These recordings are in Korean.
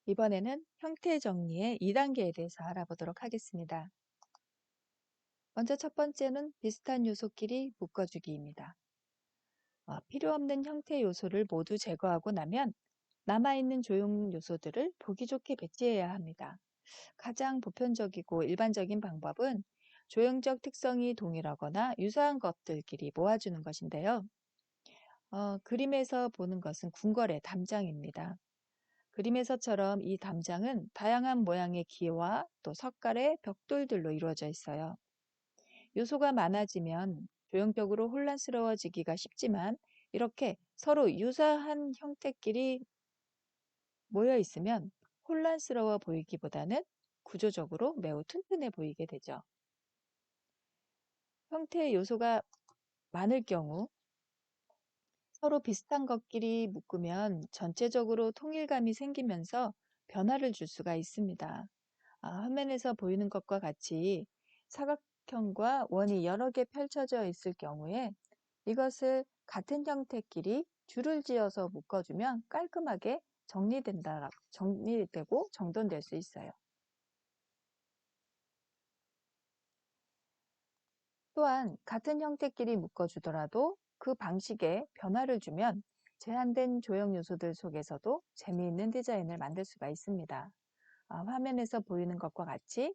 이번에는 형태 정리의 2단계에 대해서 알아보도록 하겠습니다. 먼저 첫 번째는 비슷한 요소끼리 묶어주기입니다. 필요 없는 형태 요소를 모두 제거하고 나면 남아있는 조형 요소들을 보기 좋게 배치해야 합니다. 가장 보편적이고 일반적인 방법은 조형적 특성이 동일하거나 유사한 것들끼리 모아주는 것인데요. 그림에서 보는 것은 궁궐의 담장입니다. 그림에서처럼 이 담장은 다양한 모양의 기와 또 석갈의 벽돌들로 이루어져 있어요. 요소가 많아지면 조형적으로 혼란스러워지기가 쉽지만 이렇게 서로 유사한 형태끼리 모여 있으면 혼란스러워 보이기보다는 구조적으로 매우 튼튼해 보이게 되죠. 형태의 요소가 많을 경우 서로 비슷한 것끼리 묶으면 전체적으로 통일감이 생기면서 변화를 줄 수가 있습니다. 화면에서 보이는 것과 같이 사각형과 원이 여러 개 펼쳐져 있을 경우에 이것을 같은 형태끼리 줄을 지어서 묶어주면 깔끔하게 정리되고 정돈될 수 있어요. 또한 같은 형태끼리 묶어주더라도 그 방식에 변화를 주면 제한된 조형 요소들 속에서도 재미있는 디자인을 만들 수가 있습니다. 화면에서 보이는 것과 같이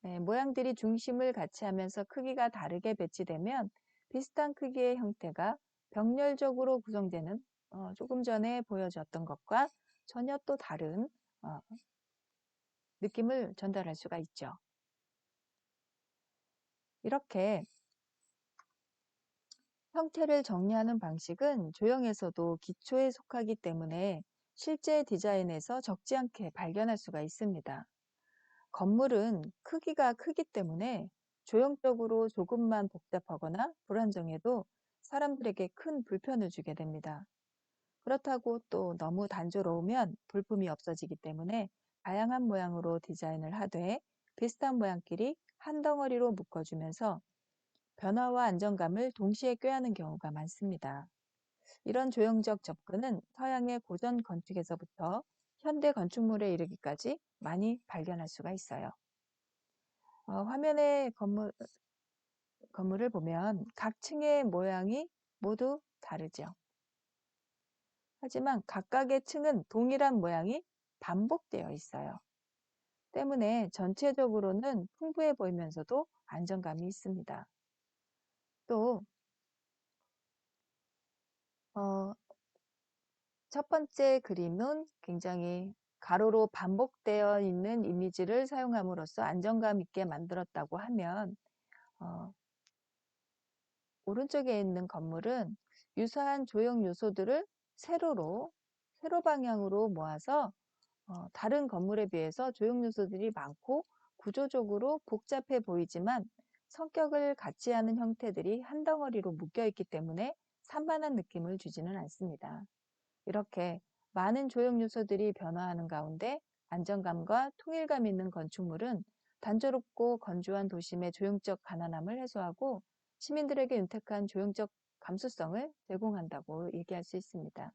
모양들이 중심을 같이 하면서 크기가 다르게 배치되면 비슷한 크기의 형태가 병렬적으로 구성되는 조금 전에 보여줬던 것과 전혀 또 다른 어, 느낌을 전달할 수가 있죠. 이렇게 형태를 정리하는 방식은 조형에서도 기초에 속하기 때문에 실제 디자인에서 적지 않게 발견할 수가 있습니다. 건물은 크기가 크기 때문에 조형적으로 조금만 복잡하거나 불안정해도 사람들에게 큰 불편을 주게 됩니다. 그렇다고 또 너무 단조로우면 볼품이 없어지기 때문에 다양한 모양으로 디자인을 하되 비슷한 모양끼리 한 덩어리로 묶어주면서 변화와 안정감을 동시에 꾀하는 경우가 많습니다. 이런 조형적 접근은 서양의 고전 건축에서부터 현대 건축물에 이르기까지 많이 발견할 수가 있어요. 화면의 건물을 보면 각 층의 모양이 모두 다르죠. 하지만 각각의 층은 동일한 모양이 반복되어 있어요. 때문에 전체적으로는 풍부해 보이면서도 안정감이 있습니다. 또, 어, 첫 번째 그림은 굉장히 가로로 반복되어 있는 이미지를 사용함으로써 안정감 있게 만들었다고 하면, 어, 오른쪽에 있는 건물은 유사한 조형 요소들을 세로 방향으로 모아서 다른 건물에 비해서 조형 요소들이 많고 구조적으로 복잡해 보이지만 성격을 같이 하는 형태들이 한 덩어리로 묶여 있기 때문에 산만한 느낌을 주지는 않습니다. 이렇게 많은 조형 요소들이 변화하는 가운데 안정감과 통일감 있는 건축물은 단조롭고 건조한 도심의 조형적 가난함을 해소하고 시민들에게 윤택한 조형적 감수성을 제공한다고 얘기할 수 있습니다.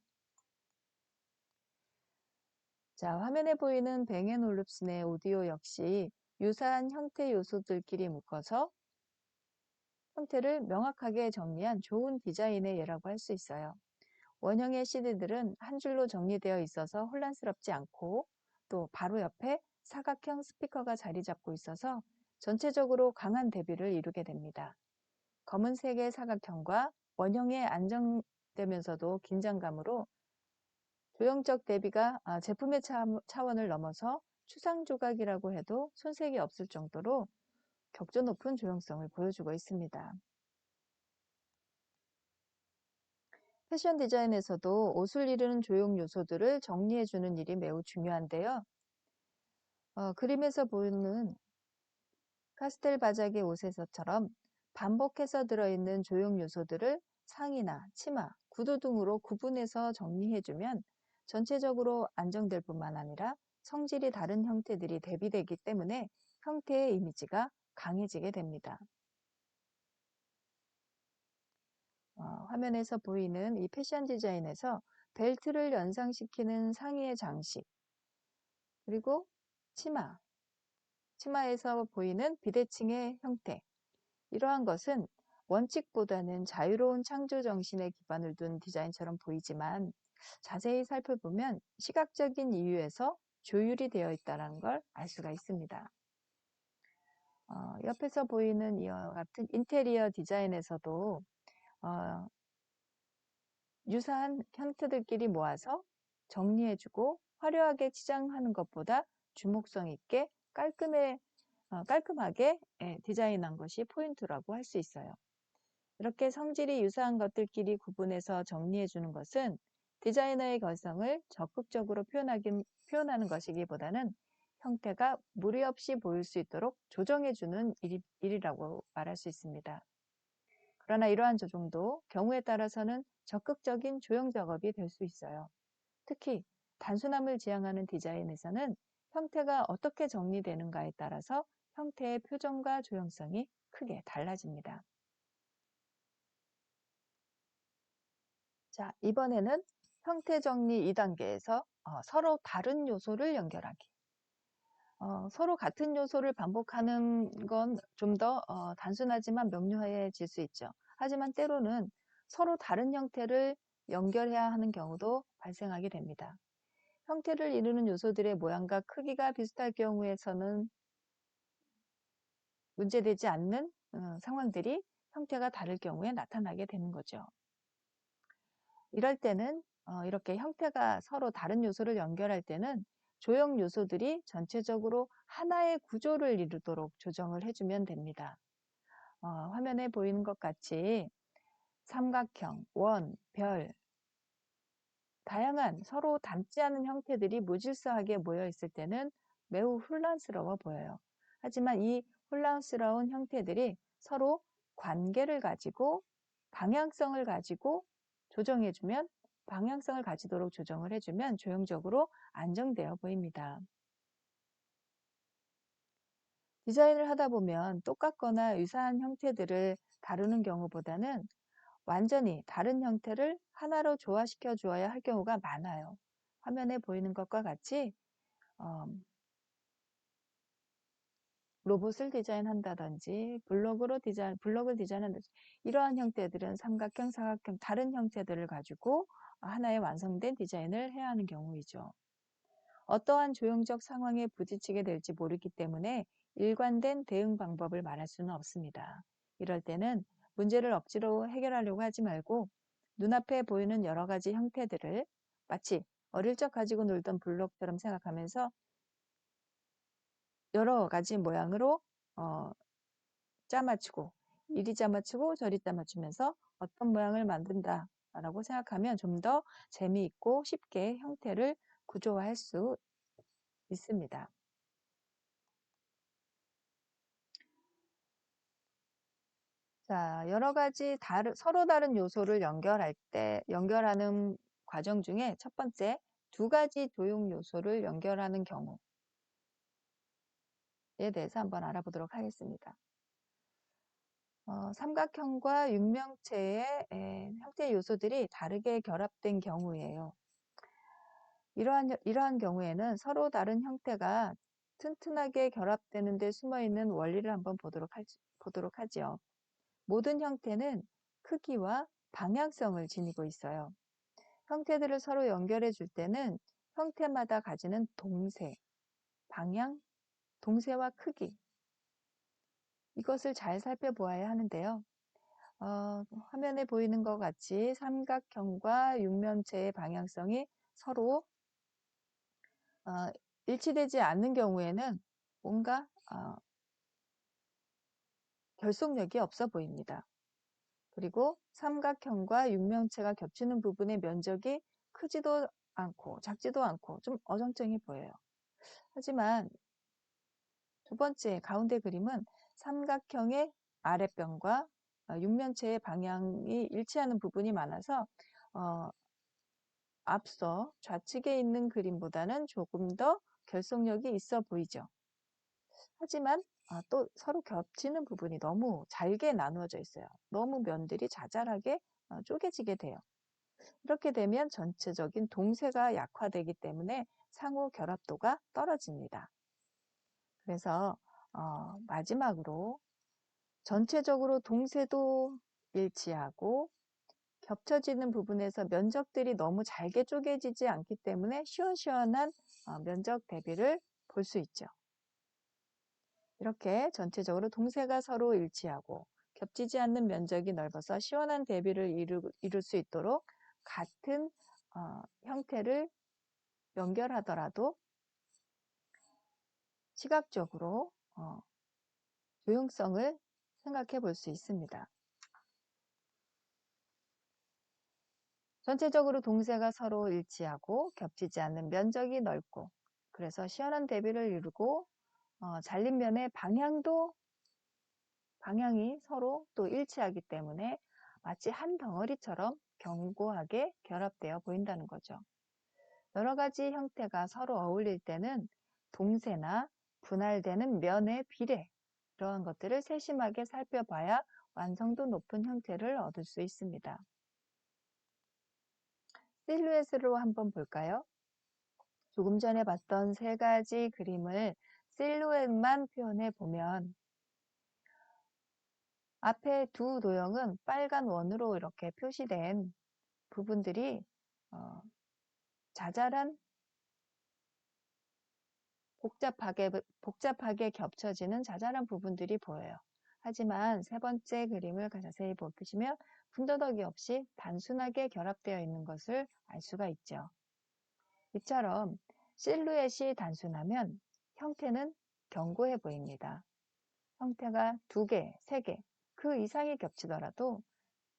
자, 화면에 보이는 뱅앤올룹슨의 오디오 역시 유사한 형태 요소들끼리 묶어서 형태를 명확하게 정리한 좋은 디자인의 예라고 할 수 있어요. 원형의 CD들은 한 줄로 정리되어 있어서 혼란스럽지 않고 또 바로 옆에 사각형 스피커가 자리 잡고 있어서 전체적으로 강한 대비를 이루게 됩니다. 검은색의 사각형과 원형의 안정되면서도 긴장감으로 조형적 대비가 제품의 차원을 넘어서 추상 조각이라고 해도 손색이 없을 정도로 격조 높은 조형성을 보여주고 있습니다. 패션 디자인에서도 옷을 이루는 조형 요소들을 정리해주는 일이 매우 중요한데요. 그림에서 보이는 카스텔 바작의 옷에서처럼 반복해서 들어있는 조형 요소들을 상의나 치마, 구두 등으로 구분해서 정리해주면 전체적으로 안정될 뿐만 아니라 성질이 다른 형태들이 대비되기 때문에 형태의 이미지가 강해지게 됩니다. 화면에서 보이는 이 패션 디자인에서 벨트를 연상시키는 상의의 장식, 그리고 치마, 치마에서 보이는 비대칭의 형태. 이러한 것은 원칙보다는 자유로운 창조 정신에 기반을 둔 디자인처럼 보이지만 자세히 살펴보면 시각적인 이유에서 조율이 되어 있다는 걸 알 수가 있습니다. 옆에서 보이는 이와 같은 인테리어 디자인에서도 유사한 형태들끼리 모아서 정리해주고 화려하게 치장하는 것보다 주목성 있게 깔끔하게 디자인한 것이 포인트라고 할 수 있어요. 이렇게 성질이 유사한 것들끼리 구분해서 정리해주는 것은 디자이너의 개성을 적극적으로 표현하는 것이기보다는 형태가 무리 없이 보일 수 있도록 조정해주는 일이라고 말할 수 있습니다. 그러나 이러한 조정도 경우에 따라서는 적극적인 조형 작업이 될 수 있어요. 특히 단순함을 지향하는 디자인에서는 형태가 어떻게 정리되는가에 따라서 형태의 표정과 조형성이 크게 달라집니다. 자, 이번에는 형태 정리 2단계에서 서로 다른 요소를 연결하기. 서로 같은 요소를 반복하는 건 좀 더 단순하지만 명료해질 수 있죠. 하지만 때로는 서로 다른 형태를 연결해야 하는 경우도 발생하게 됩니다. 형태를 이루는 요소들의 모양과 크기가 비슷할 경우에서는 문제되지 않는 상황들이 형태가 다를 경우에 나타나게 되는 거죠. 이럴 때는 이렇게 형태가 서로 다른 요소를 연결할 때는 조형 요소들이 전체적으로 하나의 구조를 이루도록 조정을 해주면 됩니다. 화면에 보이는 것 같이 삼각형, 원, 별, 다양한 서로 닮지 않은 형태들이 무질서하게 모여 있을 때는 매우 혼란스러워 보여요. 하지만 이 혼란스러운 형태들이 서로 관계를 가지고 방향성을 가지고 방향성을 가지도록 조정을 해주면 조형적으로 안정되어 보입니다. 디자인을 하다 보면 똑같거나 유사한 형태들을 다루는 경우보다는 완전히 다른 형태를 하나로 조화시켜 주어야 할 경우가 많아요. 화면에 보이는 것과 같이 로봇을 디자인한다든지 블록을 디자인한다든지 이러한 형태들은 삼각형, 사각형 다른 형태들을 가지고 하나의 완성된 디자인을 해야 하는 경우이죠. 어떠한 조형적 상황에 부딪히게 될지 모르기 때문에 일관된 대응 방법을 말할 수는 없습니다. 이럴 때는 문제를 억지로 해결하려고 하지 말고 눈앞에 보이는 여러 가지 형태들을 마치 어릴 적 가지고 놀던 블록처럼 생각하면서 여러 가지 모양으로 짜맞추고 이리 짜맞추고 저리 짜맞추면서 어떤 모양을 만든다라고 생각하면 좀 더 재미있고 쉽게 형태를 구조화할 수 있습니다. 자, 여러 가지 서로 다른 요소를 연결하는 과정 중에 첫 번째, 두 가지 조형 요소를 연결하는 경우에 대해서 한번 알아보도록 하겠습니다. 삼각형과 육명체의 형태 요소들이 다르게 결합된 경우예요. 이러한 경우에는 서로 다른 형태가 튼튼하게 결합되는 데 숨어있는 원리를 한번 보도록 하죠. 모든 형태는 크기와 방향성을 지니고 있어요. 형태들을 서로 연결해 줄 때는 형태마다 가지는 동세, 방향, 동세와 크기 이것을 잘 살펴보아야 하는데요. 화면에 보이는 것 같이 삼각형과 육면체의 방향성이 서로 일치되지 않는 경우에는 뭔가 결속력이 없어 보입니다. 그리고 삼각형과 육면체가 겹치는 부분의 면적이 크지도 않고 작지도 않고 좀 어정쩡해 보여요. 하지만 두 번째 가운데 그림은 삼각형의 아랫변과 육면체의 방향이 일치하는 부분이 많아서 앞서 좌측에 있는 그림보다는 조금 더 결속력이 있어 보이죠. 하지만 또 서로 겹치는 부분이 너무 잘게 나누어져 있어요. 너무 면들이 자잘하게 쪼개지게 돼요. 이렇게 되면 전체적인 동세가 약화되기 때문에 상호 결합도가 떨어집니다. 그래서 마지막으로 전체적으로 동세도 일치하고 겹쳐지는 부분에서 면적들이 너무 잘게 쪼개지지 않기 때문에 시원시원한 면적 대비를 볼 수 있죠. 이렇게 전체적으로 동세가 서로 일치하고 겹치지 않는 면적이 넓어서 시원한 대비를 이룰 수 있도록 같은 형태를 연결하더라도 시각적으로 조형성을 생각해 볼 수 있습니다. 전체적으로 동세가 서로 일치하고 겹치지 않는 면적이 넓고 그래서 시원한 대비를 이루고 잘린 면의 방향이 서로 또 일치하기 때문에 마치 한 덩어리처럼 견고하게 결합되어 보인다는 거죠. 여러 가지 형태가 서로 어울릴 때는 동세나 분할되는 면의 비례 이러한 것들을 세심하게 살펴봐야 완성도 높은 형태를 얻을 수 있습니다. 실루엣으로 한번 볼까요? 조금 전에 봤던 세 가지 그림을 실루엣만 표현해 보면 앞에 두 도형은 빨간 원으로 이렇게 표시된 부분들이 자잘한 복잡하게 겹쳐지는 자잘한 부분들이 보여요. 하지만 세 번째 그림을 자세히 보시면 군더더기 없이 단순하게 결합되어 있는 것을 알 수가 있죠. 이처럼 실루엣이 단순하면 형태는 견고해 보입니다. 형태가 2개, 3개, 그 이상이 겹치더라도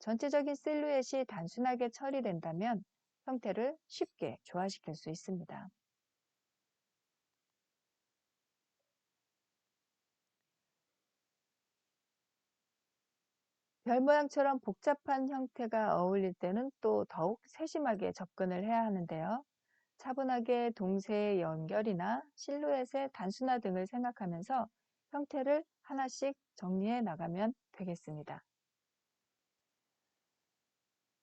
전체적인 실루엣이 단순하게 처리된다면 형태를 쉽게 조화시킬 수 있습니다. 별 모양처럼 복잡한 형태가 어울릴 때는 또 더욱 세심하게 접근을 해야 하는데요. 차분하게 동세의 연결이나 실루엣의 단순화 등을 생각하면서 형태를 하나씩 정리해 나가면 되겠습니다.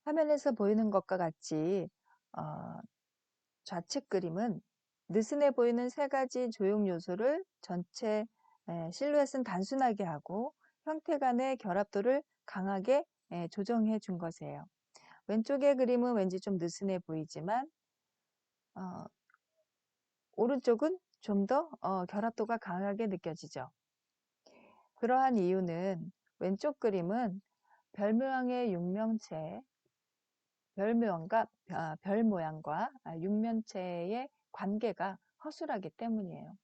화면에서 보이는 것과 같이 좌측 그림은 느슨해 보이는 세 가지 조형 요소를 전체 실루엣은 단순하게 하고 형태 간의 결합도를 강하게 조정해 준 것이에요. 왼쪽의 그림은 왠지 좀 느슨해 보이지만 오른쪽은 좀 더 결합도가 강하게 느껴지죠. 그러한 이유는 왼쪽 그림은 별 모양의 육면체, 별 모양과 육면체의 관계가 허술하기 때문이에요.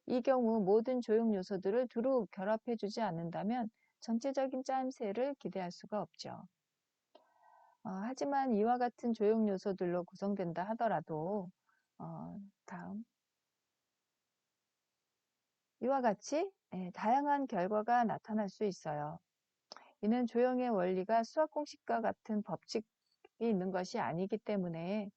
이 경우 모든 조형 요소들을 두루 결합해주지 않는다면 전체적인 짜임새를 기대할 수가 없죠. 하지만 이와 같은 조형 요소들로 구성된다 하더라도 다음 이와 같이 다양한 결과가 나타날 수 있어요. 이는 조형의 원리가 수학 공식과 같은 법칙이 있는 것이 아니기 때문에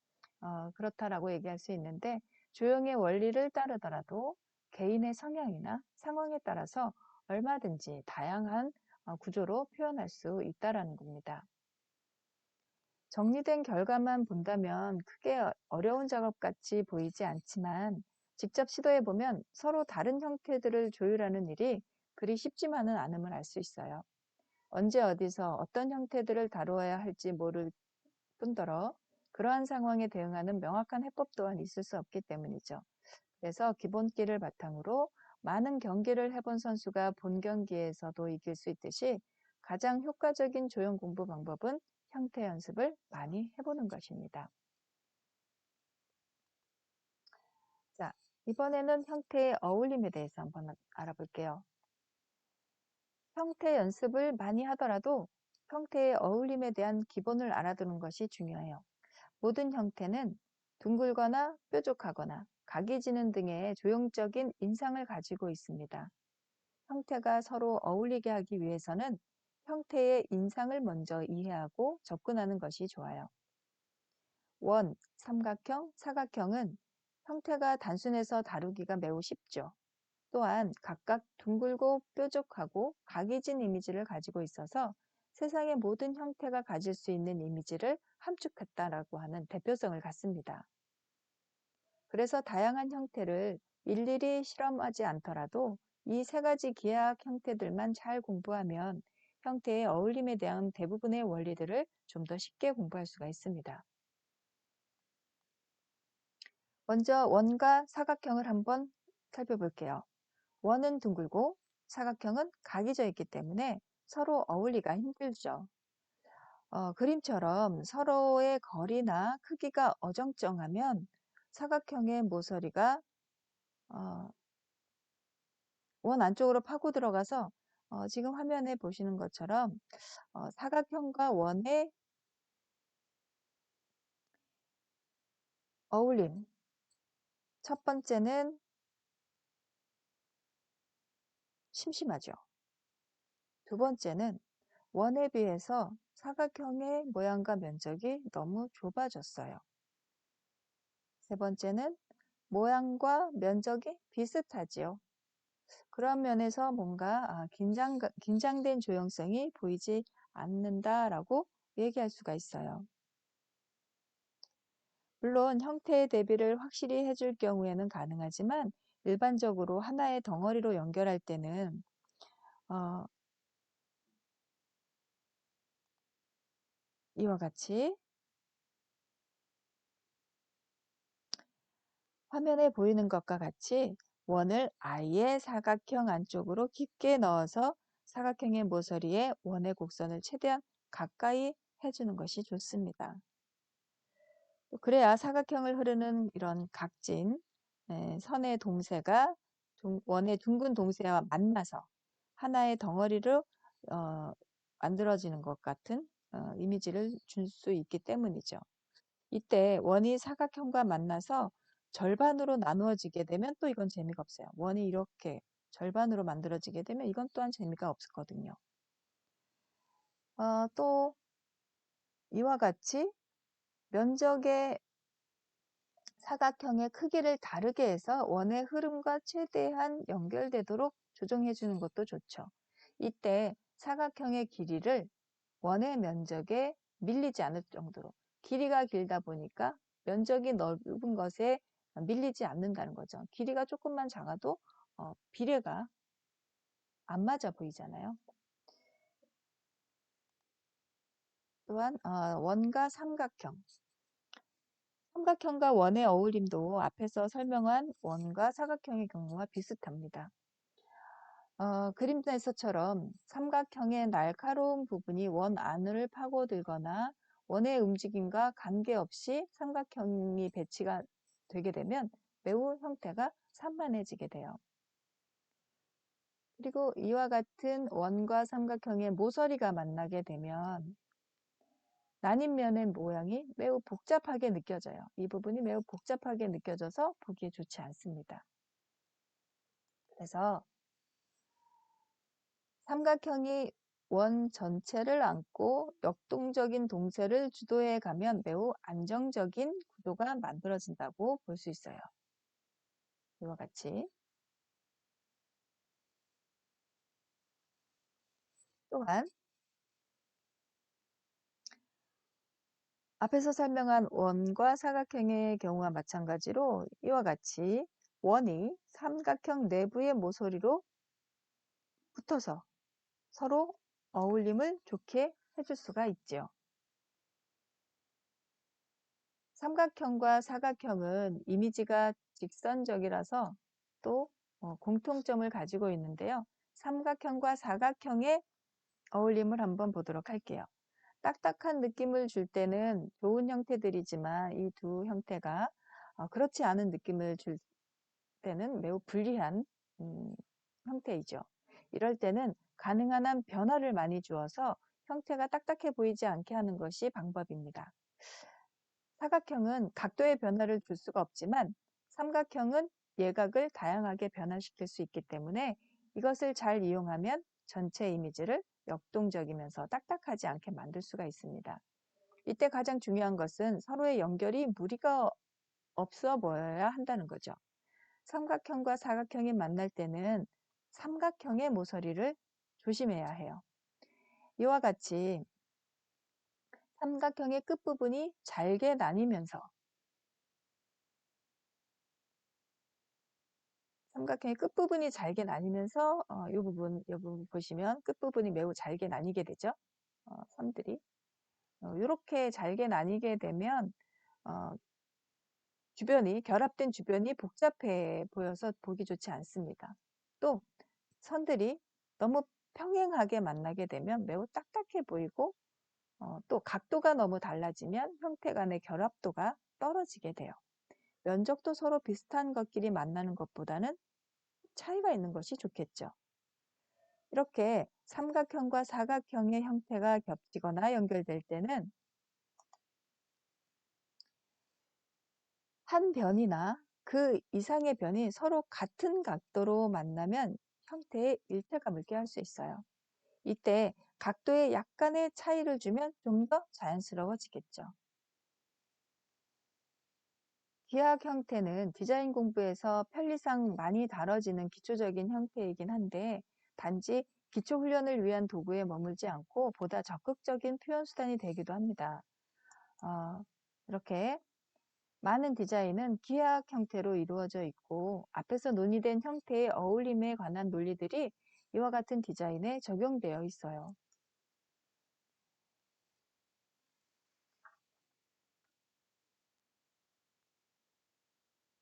그렇다라고 얘기할 수 있는데 조형의 원리를 따르더라도 개인의 성향이나 상황에 따라서 얼마든지 다양한 구조로 표현할 수 있다라는 겁니다. 정리된 결과만 본다면 크게 어려운 작업 같이 보이지 않지만 직접 시도해보면 서로 다른 형태들을 조율하는 일이 그리 쉽지만은 않음을 알 수 있어요. 언제 어디서 어떤 형태들을 다루어야 할지 모를 뿐더러 그러한 상황에 대응하는 명확한 해법 또한 있을 수 없기 때문이죠. 그래서 기본기를 바탕으로 많은 경기를 해본 선수가 본 경기에서도 이길 수 있듯이 가장 효과적인 조형 공부 방법은 형태 연습을 많이 해보는 것입니다. 자, 이번에는 형태의 어울림에 대해서 한번 알아볼게요. 형태 연습을 많이 하더라도 형태의 어울림에 대한 기본을 알아두는 것이 중요해요. 모든 형태는 둥글거나 뾰족하거나 각이 지는 등의 조형적인 인상을 가지고 있습니다. 형태가 서로 어울리게 하기 위해서는 형태의 인상을 먼저 이해하고 접근하는 것이 좋아요. 원, 삼각형, 사각형은 형태가 단순해서 다루기가 매우 쉽죠. 또한 각각 둥글고 뾰족하고 각이 진 이미지를 가지고 있어서 세상의 모든 형태가 가질 수 있는 이미지를 함축했다라고 하는 대표성을 갖습니다. 그래서 다양한 형태를 일일이 실험하지 않더라도 이 세 가지 기하학 형태들만 잘 공부하면 형태의 어울림에 대한 대부분의 원리들을 좀 더 쉽게 공부할 수가 있습니다. 먼저 원과 사각형을 한번 살펴볼게요. 원은 둥글고 사각형은 각이 져 있기 때문에 서로 어울리기가 힘들죠. 그림처럼 서로의 거리나 크기가 어정쩡하면 사각형의 모서리가 어, 원 안쪽으로 파고 들어가서 지금 화면에 보시는 것처럼 사각형과 원의 어울림. 첫 번째는 심심하죠. 두 번째는 원에 비해서 사각형의 모양과 면적이 너무 좁아졌어요. 세 번째는 모양과 면적이 비슷하지요. 그런 면에서 뭔가 긴장된 조형성이 보이지 않는다라고 얘기할 수가 있어요. 물론 형태의 대비를 확실히 해줄 경우에는 가능하지만 일반적으로 하나의 덩어리로 연결할 때는 어, 이와 같이 화면에 보이는 것과 같이 원을 아예 사각형 안쪽으로 깊게 넣어서 사각형의 모서리에 원의 곡선을 최대한 가까이 해주는 것이 좋습니다. 그래야 사각형을 흐르는 이런 각진 선의 동세가 원의 둥근 동세와 만나서 하나의 덩어리로 어, 만들어지는 것 같은 이미지를 줄 수 있기 때문이죠. 이때 원이 사각형과 만나서 절반으로 나누어지게 되면 또 이건 재미가 없어요. 원이 이렇게 절반으로 만들어지게 되면 이건 또한 재미가 없거든요. 또 이와 같이 면적의 사각형의 크기를 다르게 해서 원의 흐름과 최대한 연결되도록 조정해 주는 것도 좋죠. 이때 사각형의 길이를 원의 면적에 밀리지 않을 정도로 길이가 길다 보니까 면적이 넓은 것에 밀리지 않는다는 거죠. 길이가 조금만 작아도 비례가 안 맞아 보이잖아요. 또한 원과 삼각형. 삼각형과 원의 어울림도 앞에서 설명한 원과 사각형의 경우와 비슷합니다. 그림에서처럼 삼각형의 날카로운 부분이 원 안을 파고들거나 원의 움직임과 관계없이 삼각형이 배치가 되게 되면 매우 형태가 산만해지게 돼요. 그리고 이와 같은 원과 삼각형의 모서리가 만나게 되면 나뉜면의 모양이 매우 복잡하게 느껴져요. 이 부분이 매우 복잡하게 느껴져서 보기에 좋지 않습니다. 그래서 삼각형이 원 전체를 안고 역동적인 동세를 주도해 가면 매우 안정적인 구도가 만들어진다고 볼 수 있어요. 이와 같이. 또한 앞에서 설명한 원과 사각형의 경우와 마찬가지로 이와 같이 원이 삼각형 내부의 모서리로 붙어서 서로 어울림을 좋게 해줄 수가 있죠. 삼각형과 사각형은 이미지가 직선적이라서 또 공통점을 가지고 있는데요. 삼각형과 사각형의 어울림을 한번 보도록 할게요. 딱딱한 느낌을 줄 때는 좋은 형태들이지만 이 두 형태가 그렇지 않은 느낌을 줄 때는 매우 불리한 형태이죠. 이럴 때는 가능한 한 변화를 많이 주어서 형태가 딱딱해 보이지 않게 하는 것이 방법입니다. 사각형은 각도의 변화를 줄 수가 없지만 삼각형은 예각을 다양하게 변화시킬 수 있기 때문에 이것을 잘 이용하면 전체 이미지를 역동적이면서 딱딱하지 않게 만들 수가 있습니다. 이때 가장 중요한 것은 서로의 연결이 무리가 없어 보여야 한다는 거죠. 삼각형과 사각형이 만날 때는 삼각형의 모서리를 조심해야 해요. 이와 같이 삼각형의 끝부분이 잘게 나뉘면서 삼각형의 끝부분이 잘게 나뉘면서 이 부분 보시면 끝부분이 매우 잘게 나뉘게 되죠. 선들이. 요렇게 잘게 나뉘게 되면 어 결합된 주변이 복잡해 보여서 보기 좋지 않습니다. 또 선들이 너무 평행하게 만나게 되면 매우 딱딱해 보이고 또 각도가 너무 달라지면 형태 간의 결합도가 떨어지게 돼요. 면적도 서로 비슷한 것끼리 만나는 것보다는 차이가 있는 것이 좋겠죠. 이렇게 삼각형과 사각형의 형태가 겹치거나 연결될 때는 한 변이나 그 이상의 변이 서로 같은 각도로 만나면 형태에 일체감을 꾀할 수 있어요. 이때 각도에 약간의 차이를 주면 좀 더 자연스러워지겠죠. 기하학 형태는 디자인 공부에서 편리상 많이 다뤄지는 기초적인 형태이긴 한데 단지 기초 훈련을 위한 도구에 머물지 않고 보다 적극적인 표현 수단이 되기도 합니다. 어, 이렇게 많은 디자인은 기하학 형태로 이루어져 있고 앞에서 논의된 형태의 어울림에 관한 논리들이 이와 같은 디자인에 적용되어 있어요.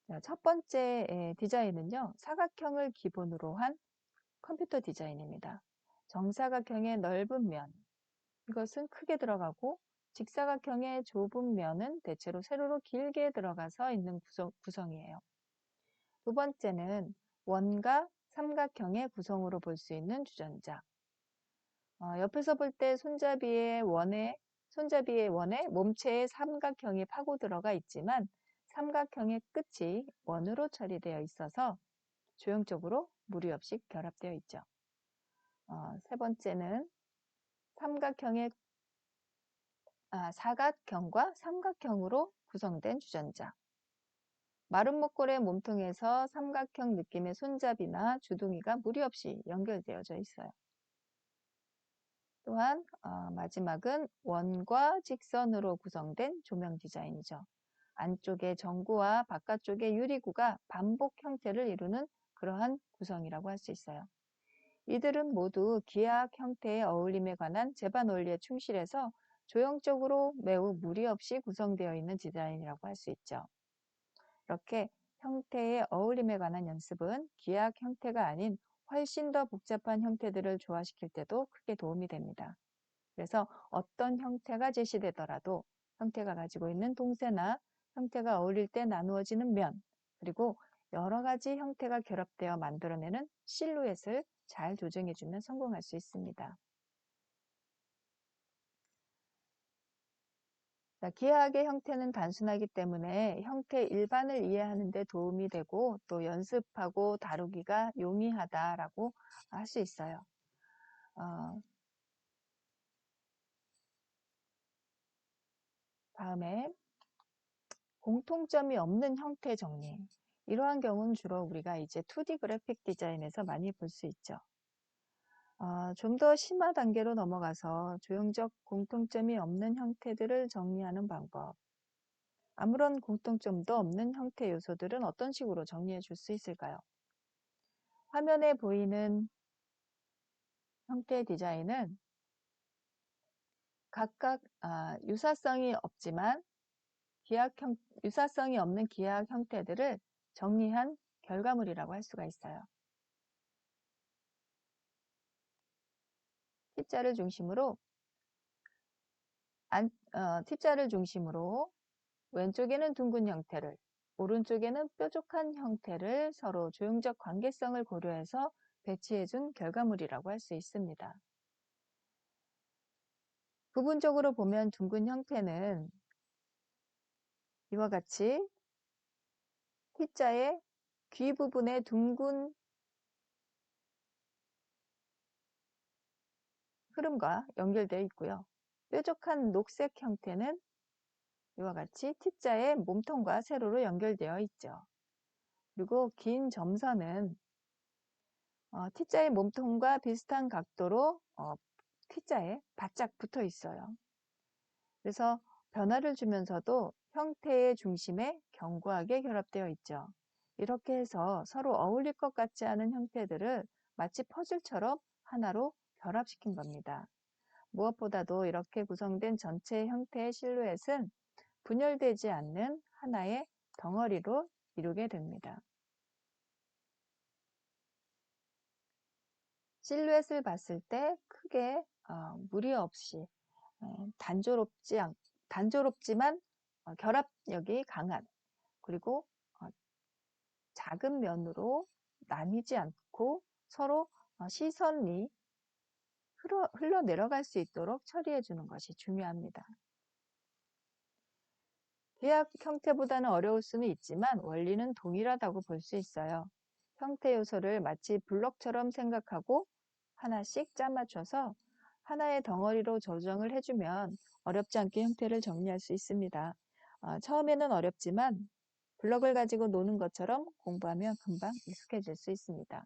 자, 첫 번째 디자인은요, 사각형을 기본으로 한 컴퓨터 디자인입니다. 정사각형의 넓은 면, 이것은 크게 들어가고 직사각형의 좁은 면은 대체로 세로로 길게 들어가서 있는 구성이에요. 두 번째는 원과 삼각형의 구성으로 볼 수 있는 주전자. 옆에서 볼 때 손잡이의 원에 몸체의 삼각형이 파고 들어가 있지만 삼각형의 끝이 원으로 처리되어 있어서 조형적으로 무리 없이 결합되어 있죠. 세 번째는 삼각형의 사각형과 삼각형으로 구성된 주전자. 마른 목골의 몸통에서 삼각형 느낌의 손잡이나 주둥이가 무리 없이 연결되어져 있어요. 또한 마지막은 원과 직선으로 구성된 조명 디자인이죠. 안쪽의 전구와 바깥쪽의 유리구가 반복 형태를 이루는 그러한 구성이라고 할 수 있어요. 이들은 모두 기하학 형태의 어울림에 관한 제반 원리에 충실해서 조형적으로 매우 무리 없이 구성되어 있는 디자인이라고 할 수 있죠. 이렇게 형태의 어울림에 관한 연습은 기하학 형태가 아닌 훨씬 더 복잡한 형태들을 조화시킬 때도 크게 도움이 됩니다. 그래서 어떤 형태가 제시되더라도 형태가 가지고 있는 동세나 형태가 어울릴 때 나누어지는 면, 그리고 여러 가지 형태가 결합되어 만들어내는 실루엣을 잘 조정해주면 성공할 수 있습니다. 자, 기하학의 형태는 단순하기 때문에 형태 일반을 이해하는 데 도움이 되고 또 연습하고 다루기가 용이하다라고 할 수 있어요. 다음에 공통점이 없는 형태 정리. 이러한 경우는 주로 우리가 이제 2D 그래픽 디자인에서 많이 볼 수 있죠. 좀 더 심화 단계로 넘어가서 조형적 공통점이 없는 형태들을 정리하는 방법. 아무런 공통점도 없는 형태 요소들은 어떤 식으로 정리해 줄 수 있을까요? 화면에 보이는 형태 디자인은 각각 유사성이 없지만 유사성이 없는 기하학 형태들을 정리한 결과물이라고 할 수가 있어요. T자를 중심으로 T자를 중심으로 왼쪽에는 둥근 형태를, 오른쪽에는 뾰족한 형태를 서로 조형적 관계성을 고려해서 배치해준 결과물이라고 할 수 있습니다. 부분적으로 보면 둥근 형태는 이와 같이 T자의 귀 부분에 둥근 흐름과 연결되어 있고요. 뾰족한 녹색 형태는 이와 같이 T자의 몸통과 세로로 연결되어 있죠. 그리고 긴 점선은 T자의 몸통과 비슷한 각도로 T자에 바짝 붙어 있어요. 그래서 변화를 주면서도 형태의 중심에 견고하게 결합되어 있죠. 이렇게 해서 서로 어울릴 것 같지 않은 형태들을 마치 퍼즐처럼 하나로 결합시킨 겁니다. 무엇보다도 이렇게 구성된 전체 형태의 실루엣은 분열되지 않는 하나의 덩어리로 이루게 됩니다. 실루엣을 봤을 때 크게 무리 없이 단조롭지 단조롭지만 결합력이 강한, 그리고 작은 면으로 나뉘지 않고 서로 시선이 흘러내려갈 수 있도록 처리해 주는 것이 중요합니다. 계약 형태보다는 어려울 수는 있지만 원리는 동일하다고 볼 수 있어요. 형태 요소를 마치 블럭처럼 생각하고 하나씩 짜맞춰서 하나의 덩어리로 조정을 해주면 어렵지 않게 형태를 정리할 수 있습니다. 처음에는 어렵지만 블럭을 가지고 노는 것처럼 공부하면 금방 익숙해질 수 있습니다.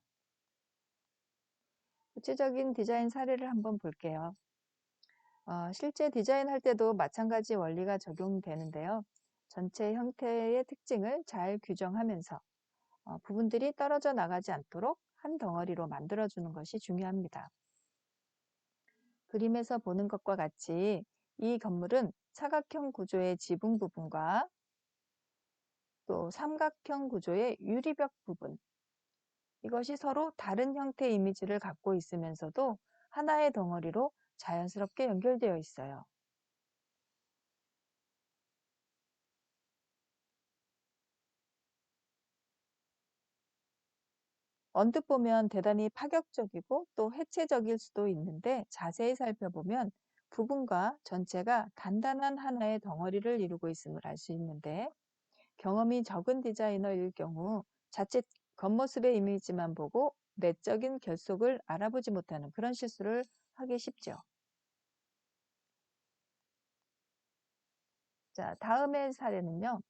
구체적인 디자인 사례를 한번 볼게요. 실제 디자인할 때도 마찬가지 원리가 적용되는데요. 전체 형태의 특징을 잘 규정하면서 부분들이 떨어져 나가지 않도록 한 덩어리로 만들어주는 것이 중요합니다. 그림에서 보는 것과 같이 이 건물은 사각형 구조의 지붕 부분과 또 삼각형 구조의 유리벽 부분, 이것이 서로 다른 형태의 이미지를 갖고 있으면서도 하나의 덩어리로 자연스럽게 연결되어 있어요. 언뜻 보면 대단히 파격적이고 또 해체적일 수도 있는데 자세히 살펴보면 부분과 전체가 단단한 하나의 덩어리를 이루고 있음을 알 수 있는데, 경험이 적은 디자이너일 경우 자칫 겉모습의 이미지만 보고 내적인 결속을 알아보지 못하는 그런 실수를 하기 쉽죠. 자, 다음의 사례는요.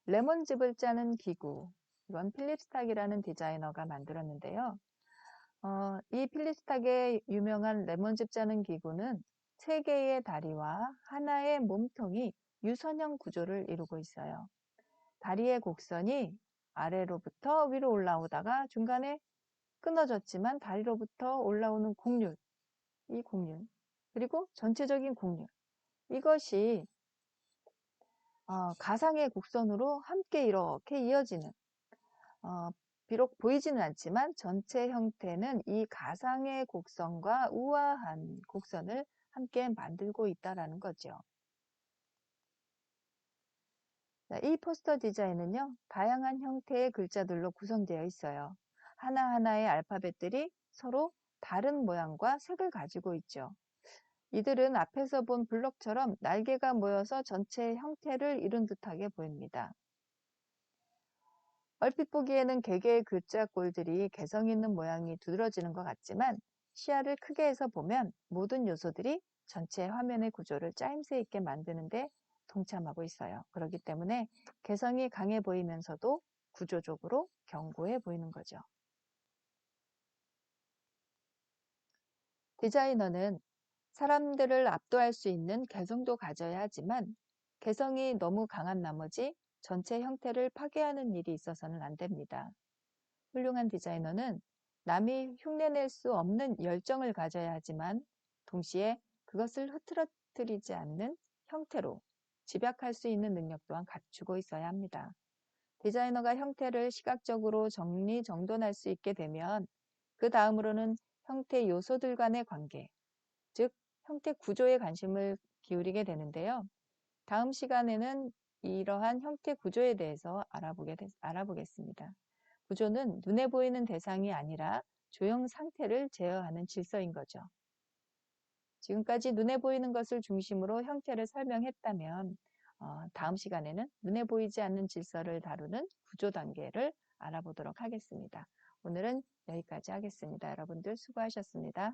레몬즙을 짜는 기구. 이건 필립스탁이라는 디자이너가 만들었는데요. 이 필립스탁의 유명한 레몬즙 짜는 기구는 세 개의 다리와 하나의 몸통이 유선형 구조를 이루고 있어요. 다리의 곡선이 아래로부터 위로 올라오다가 중간에 끊어졌지만 다리로부터 올라오는 곡률, 이 곡률, 그리고 전체적인 곡률, 이것이 가상의 곡선으로 함께 이렇게 이어지는, 어, 비록 보이지는 않지만 전체 형태는 이 가상의 곡선과 우아한 곡선을 함께 만들고 있다라는 거죠. 자, 이 포스터 디자인은요, 다양한 형태의 글자들로 구성되어 있어요. 하나하나의 알파벳들이 서로 다른 모양과 색을 가지고 있죠. 이들은 앞에서 본 블럭처럼 날개가 모여서 전체 형태를 이룬 듯하게 보입니다. 얼핏 보기에는 개개의 글자꼴들이 개성 있는 모양이 두드러지는 것 같지만 시야를 크게 해서 보면 모든 요소들이 전체 화면의 구조를 짜임새 있게 만드는데 동참하고 있어요. 그렇기 때문에 개성이 강해 보이면서도 구조적으로 견고해 보이는 거죠. 디자이너는 사람들을 압도할 수 있는 개성도 가져야 하지만 개성이 너무 강한 나머지 전체 형태를 파괴하는 일이 있어서는 안 됩니다. 훌륭한 디자이너는 남이 흉내낼 수 없는 열정을 가져야 하지만 동시에 그것을 흐트러뜨리지 않는 형태로 집약할 수 있는 능력 또한 갖추고 있어야 합니다. 디자이너가 형태를 시각적으로 정리정돈할 수 있게 되면 그 다음으로는 형태 요소들 간의 관계, 즉 형태 구조에 관심을 기울이게 되는데요. 다음 시간에는 이러한 형태 구조에 대해서 알아보겠습니다. 구조는 눈에 보이는 대상이 아니라 조형 상태를 제어하는 질서인 거죠. 지금까지 눈에 보이는 것을 중심으로 형태를 설명했다면 다음 시간에는 눈에 보이지 않는 질서를 다루는 구조 단계를 알아보도록 하겠습니다. 오늘은 여기까지 하겠습니다. 여러분들 수고하셨습니다.